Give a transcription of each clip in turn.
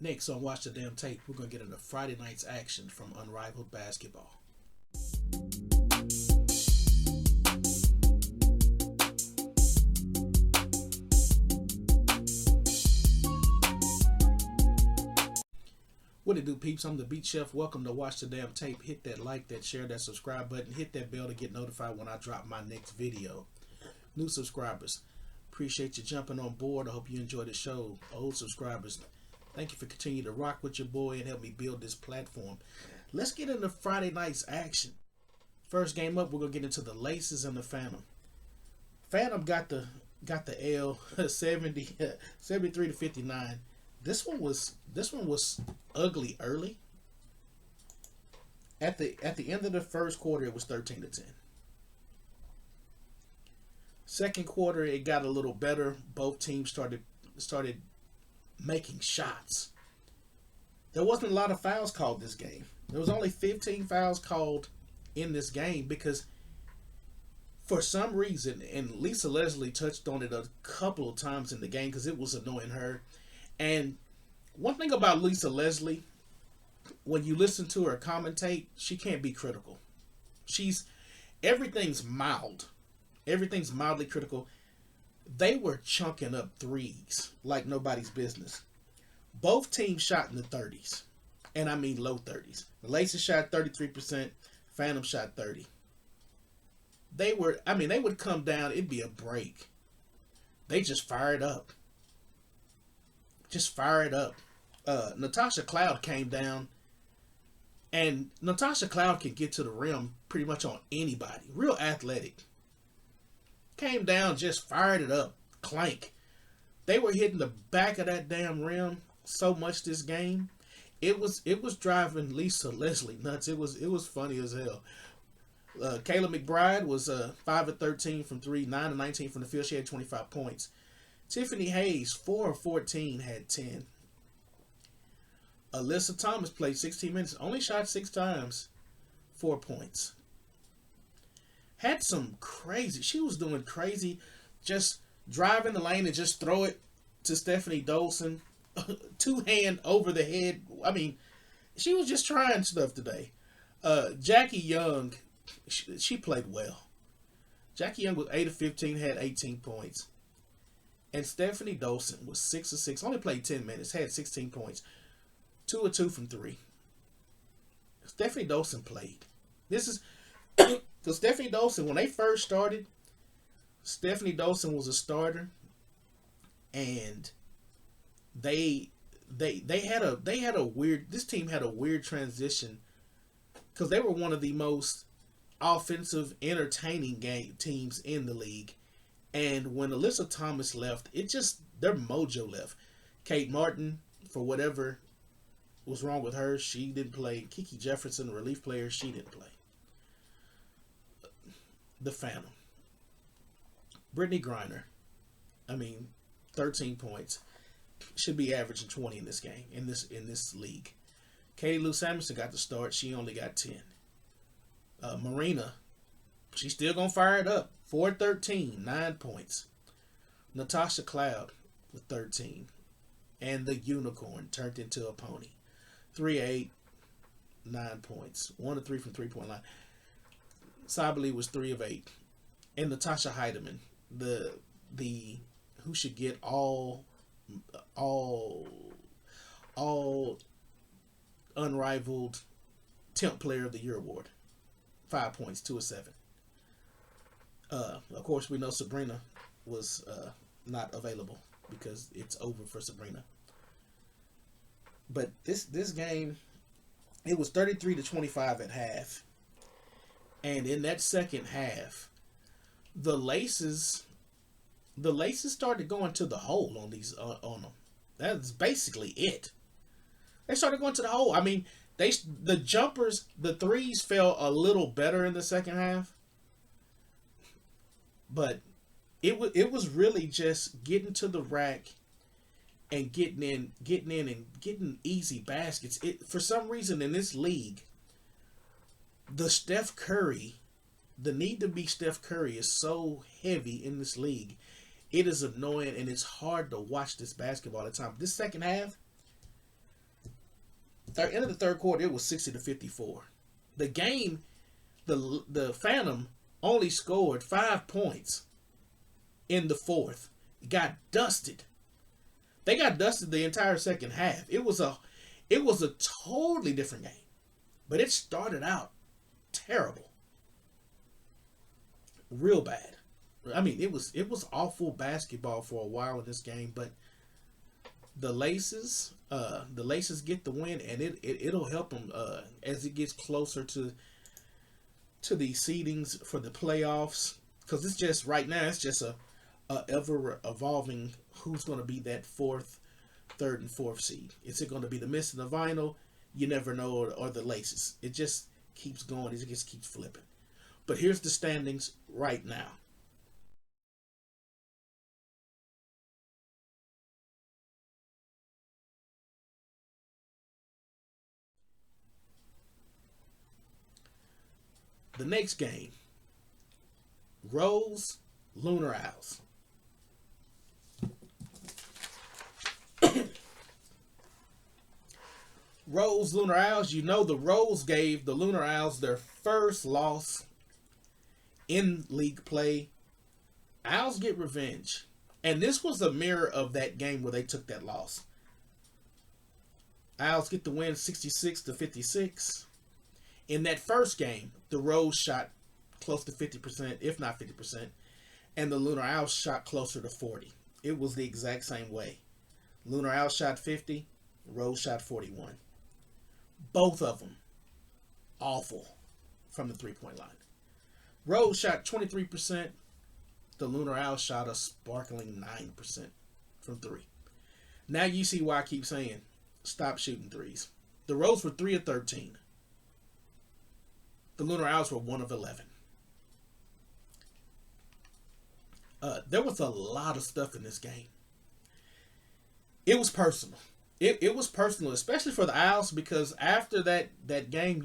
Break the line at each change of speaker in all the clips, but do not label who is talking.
Next on Watch the Damn Tape, we're going to get into Friday night's action from Unrivaled Basketball. What it do, peeps? I'm the Beat Chef. Welcome to Watch the Damn Tape. Hit that like, that share, that subscribe button. Hit that bell to get notified when I drop my next video. New subscribers, appreciate you jumping on board. I hope you enjoy the show. Old subscribers, thank you for continuing to rock with your boy and help me build this platform. Let's get into Friday night's action. First game up, we're gonna get into the Laces and the Phantom. Phantom got the L 73 to 59. This one was ugly early. At the end of the first quarter, it was 13 to 10. Second quarter, it got a little better. Both teams started making shots. There wasn't a lot of fouls called this game. There was only 15 fouls called in this game because for some reason, and Lisa Leslie touched on it a couple of times in the game because it was annoying her. And one thing about Lisa Leslie, when you listen to her commentate, she can't be critical. Everything's mild. Everything's mildly critical. They were chunking up threes like nobody's business. Both teams shot in the 30s. And I mean low 30s. The Laces shot 33%. Phantom shot 30%. They would come down. It'd be a break. They just fired up. Just fire it up. Natasha Cloud came down, and Natasha Cloud can get to the rim pretty much on anybody. Real athletic. Came down, just fired it up. Clank. They were hitting the back of that damn rim so much this game. It was driving Lisa Leslie nuts. It was funny as hell. Kayla McBride was 5 of 13 from 3, 9 of 19 from the field. She had 25 points. Tiffany Hayes, 4 of 14, had 10. Alyssa Thomas played 16 minutes, only shot 6 times, 4 points. Had some crazy, she was doing crazy, just drive in the lane and just throw it to Stefanie Dolson, 2-hand over the head. I mean, she was just trying stuff today. Jackie Young, she played well. Jackie Young was 8 of 15, had 18 points. And Stefanie Dolson was 6 of 6, only played 10 minutes, had 16 points, 2 of 2 from 3. Stefanie Dolson played. This is because Stefanie Dolson, when they first started, Stefanie Dolson was a starter, and they had a weird. This team had a weird transition because they were one of the most offensive, entertaining teams in the league. And when Alyssa Thomas left, their mojo left. Kate Martin, for whatever was wrong with her, she didn't play. Kiki Jefferson, relief player, she didn't play. The Phantom. Brittany Griner, 13 points. Should be averaging 20 in this game, in this league. Katie Lou Samuelson got the start. She only got 10. Marina, she's still going to fire it up. 4-13, 9 points. Natasha Cloud with 13. And the unicorn turned into a pony. 3-8, 9 points. 1 of 3 from 3-point line. Sabali was 3 of 8. And Natasha Heidemann, the who should get all unrivaled 10th Player of the Year award. 5 points, 2 of 7. Of course, we know Sabrina was not available because it's over for Sabrina. But this game, it was 33 to 25 at half, and in that second half, the Laces started going to the hole on them. That's basically it. They started going to the hole. The jumpers, the threes fell a little better in the second half. But it was really just getting to the rack and getting in and getting easy baskets. For some reason in this league, the need to be Steph Curry is so heavy in this league. It is annoying and it's hard to watch this basketball at times. This second half, end of the third quarter, it was 60-54. The game, the Phantom only scored 5 points in the fourth. Got dusted. They got dusted the entire second half. It was a totally different game, but it started out terrible, real bad. I mean, it was awful basketball for a while in this game, but the Laces get the win, and it'll help them as it gets closer to the seedings for the playoffs. Because it's just right now, it's just a ever evolving who's going to be that fourth, third, and fourth seed. Is it going to be the Mist and the Vinyl? You never know, or the Laces. It just keeps going. It just keeps flipping. But here's the standings right now. The next game, Rose, Lunar Owls. Rose, Lunar Owls. You know the Rose gave the Lunar Owls their first loss in league play. Owls get revenge. And this was a mirror of that game where they took that loss. Owls get the win 66-56. In that first game, the Rose shot close to 50%, if not 50%, and the Lunar Owls shot closer to 40. It was the exact same way. Lunar Owls shot 50, Rose shot 41. Both of them awful from the three-point line. Rose shot 23%. The Lunar Owls shot a sparkling 9% from three. Now you see why I keep saying stop shooting threes. The Rose were 3 of 13. The Lunar Owls were 1 of 11. There was a lot of stuff in this game. It was personal. It was personal, especially for the Owls, because after that game,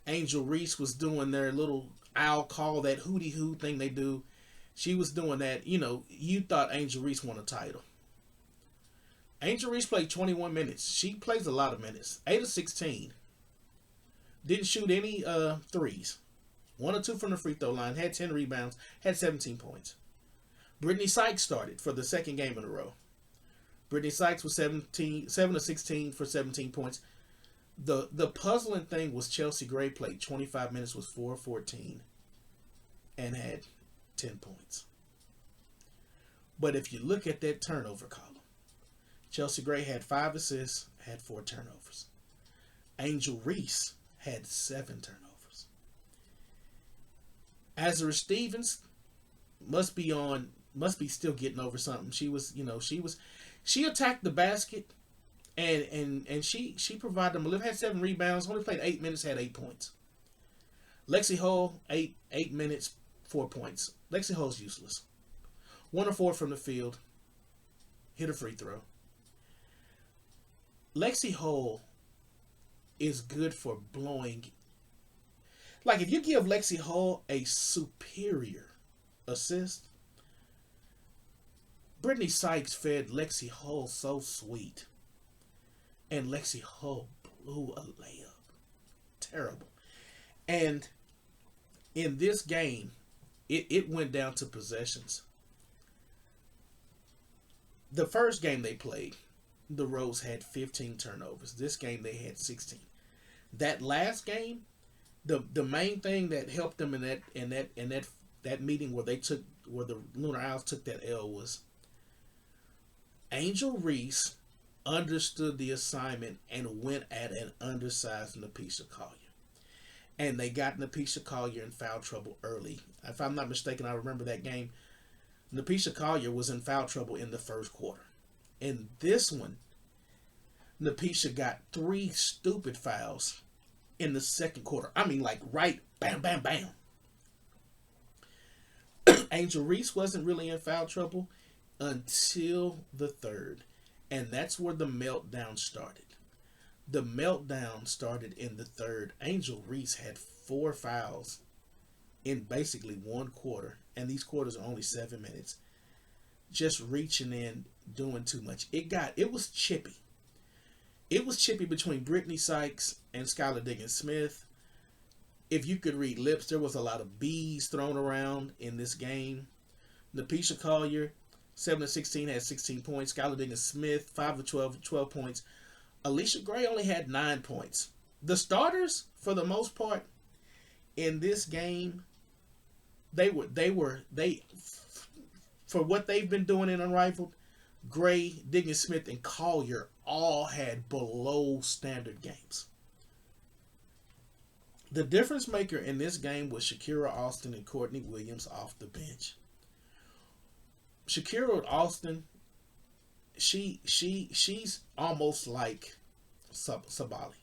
Angel Reese was doing their little owl call, that hootie hoo thing they do. She was doing that. You thought Angel Reese won a title. Angel Reese played 21 minutes. She plays a lot of minutes. 8 of 16. Didn't shoot any threes. 1 or 2 from the free throw line. Had 10 rebounds. Had 17 points. Brittany Sykes started for the second game in a row. Brittany Sykes was 7 of 16 for 17 points. The puzzling thing was Chelsea Gray played 25 minutes, was 4 of 14, and had 10 points. But if you look at that turnover column, Chelsea Gray had 5 assists, had 4 turnovers. Angel Reese had 7 turnovers. Azura Stevens must be still getting over something. She attacked the basket, and she provided them. Liv had 7 rebounds, only played 8 minutes, had 8 points. Lexi Hull, 8 minutes, 4 points. Lexi Hull's useless. 1 of 4 from the field. Hit a free throw. Lexi Hull is good for blowing. Like, if you give Lexi Hull a superior assist, Brittany Sykes fed Lexi Hull so sweet, and Lexi Hull blew a layup. Terrible. And in this game, it went down to possessions. The first game they played, the Rose had 15 turnovers. This game they had 16. That last game, the main thing that helped them in that meeting where the Lunar Owls took that L was Angel Reese understood the assignment and went at an undersized Napisha Collier. And they got Napisha Collier in foul trouble early. If I'm not mistaken, I remember that game. Napisha Collier was in foul trouble in the first quarter. In this one, Napisha got 3 stupid fouls in the second quarter. I mean, like, right, bam, bam, bam. Angel Reese wasn't really in foul trouble until the third. And that's where the meltdown started. The meltdown started in the third. Angel Reese had 4 fouls in basically one quarter. And these quarters are only 7 minutes. Just reaching in, doing too much. It was chippy. It was chippy between Brittany Sykes and Skylar Diggins Smith. If you could read lips, there was a lot of B's thrown around in this game. Napisha Collier, 7 of 16, had 16 points. Skylar Diggins Smith, 5 of 12, 12 points. Alicia Gray only had 9 points. The starters, for the most part, in this game, they for what they've been doing in Unrivaled, Gray, Diggins Smith, and Collier all had below standard games. The difference maker in this game was Shakira Austin and Courtney Williams off the bench. Shakira Austin, she's almost like Sabali.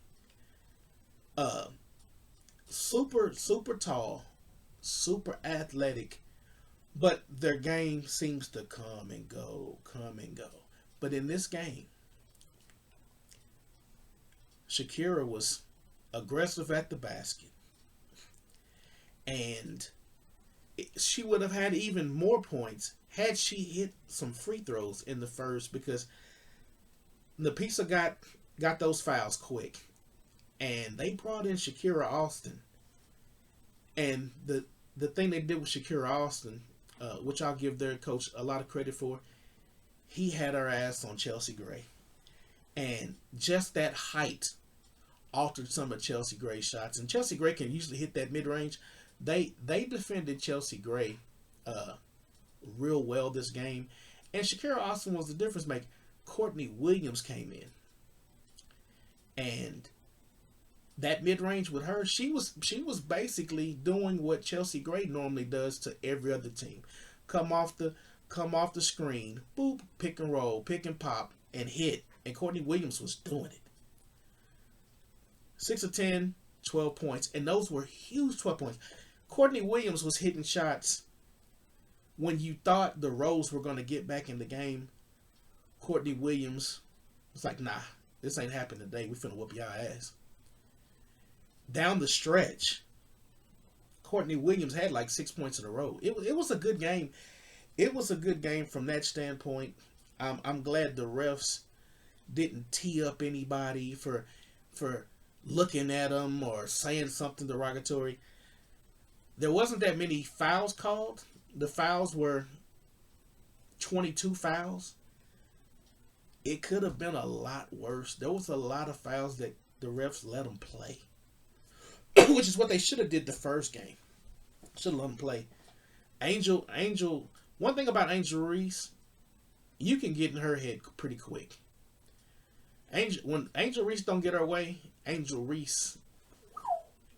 Super tall, super athletic, but their game seems to come and go. But in this game, Shakira was aggressive at the basket, and she would have had even more points had she hit some free throws in the first, because Napisa got those fouls quick, and they brought in Shakira Austin. And the thing they did with Shakira Austin, which I'll give their coach a lot of credit for, he had her ass on Chelsea Gray, and just that height altered some of Chelsea Gray's shots. And Chelsea Gray can usually hit that mid range. They defended Chelsea Gray real well this game, and Shakira Austin was the difference maker. Courtney Williams came in, and that mid range with her, she was basically doing what Chelsea Gray normally does to every other team: come off the screen, boop, pick and roll, pick and pop, and hit. And Courtney Williams was doing it. 6 of 10, 12 points, and those were huge 12 points. Courtney Williams was hitting shots when you thought the Rose were going to get back in the game. Courtney Williams was like, nah, this ain't happening today. We finna whoop y'all ass. Down the stretch, Courtney Williams had like 6 points in a row. It was a good game. It was a good game from that standpoint. I'm glad the refs didn't tee up anybody for looking at them or saying something derogatory. There wasn't that many fouls called. The fouls were 22 fouls. It could have been a lot worse. There was a lot of fouls that the refs let them play, which is what they should have did the first game. Should have let them play. Angel. One thing about Angel Reese, you can get in her head pretty quick. When Angel Reese don't get her way, Angel Reese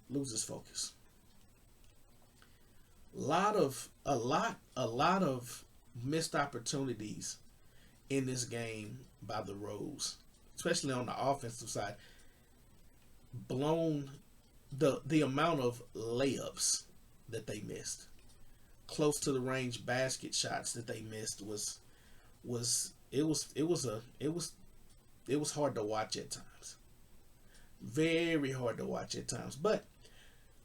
loses focus. A lot of missed opportunities in this game by the Rose, especially on the offensive side. Blown the amount of layups that they missed, close to the range basket shots that they missed was hard to watch at times. Very hard to watch at times. But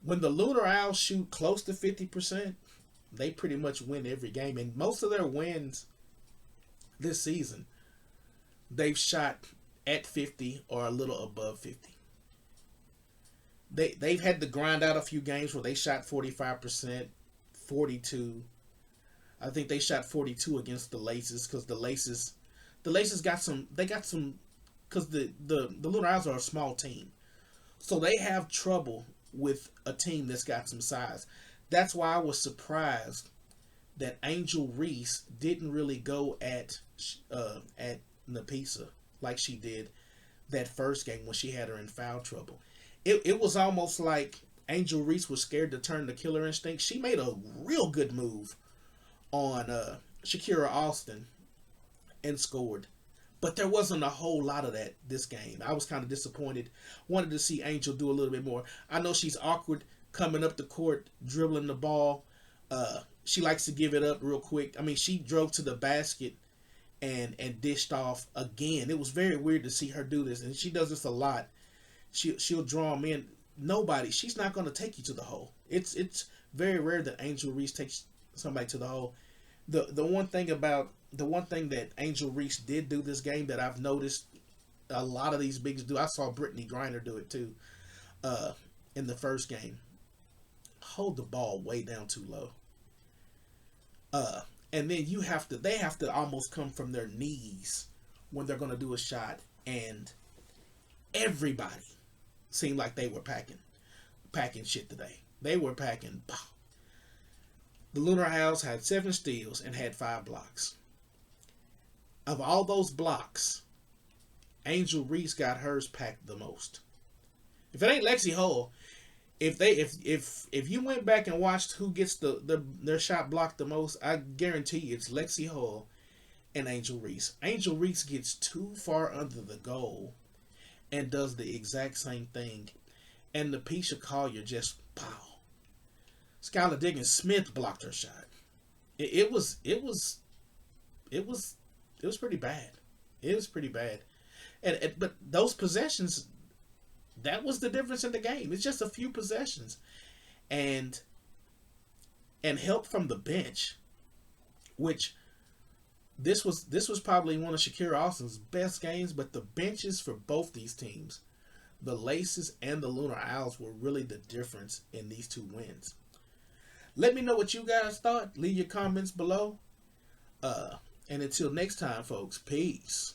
when the Lunar Owls shoot close to 50%, they pretty much win every game. And most of their wins this season, they've shot at 50 or a little above 50. They've had to grind out a few games where they shot 45%, 42. I think they shot 42 against the Laces, because the Laces got some, because the Lunar Owls are a small team. So they have trouble with a team that's got some size. That's why I was surprised that Angel Reese didn't really go at Napisa like she did that first game when she had her in foul trouble. It was almost like Angel Reese was scared to turn the killer instinct. She made a real good move on Shakira Austin and scored. But there wasn't a whole lot of that this game. I was kind of disappointed. Wanted to see Angel do a little bit more. I know she's awkward coming up the court, dribbling the ball. She likes to give it up real quick. I mean, she drove to the basket and dished off again. It was very weird to see her do this, and she does this a lot. She'll draw them in. She's not going to take you to the hole. It's very rare that Angel Reese takes somebody to the hole. The one thing that Angel Reese did do this game that I've noticed a lot of these bigs do. I saw Brittany Griner do it too uh, in the first game. Hold the ball way down too low. Uh, and then they have to almost come from their knees when they're going to do a shot. And everybody seemed like they were packing shit today. They were packing. The Lunar Owls had 7 steals and had 5 blocks. Of all those blocks, Angel Reese got hers packed the most. If it ain't Lexi Hull, if you went back and watched who gets their shot blocked the most, I guarantee you it's Lexi Hull and Angel Reese. Angel Reese gets too far under the goal and does the exact same thing. And Napisha Collier just pow. Skylar Diggins Smith blocked her shot. It was pretty bad. It was pretty bad. But those possessions, that was the difference in the game. It's just a few possessions, and help from the bench, which this was probably one of Shakira Austin's best games. But the benches for both these teams, the Laces and the Lunar Owls, were really the difference in these 2 wins. Let me know what you guys thought. Leave your comments below. And until next time, folks, peace.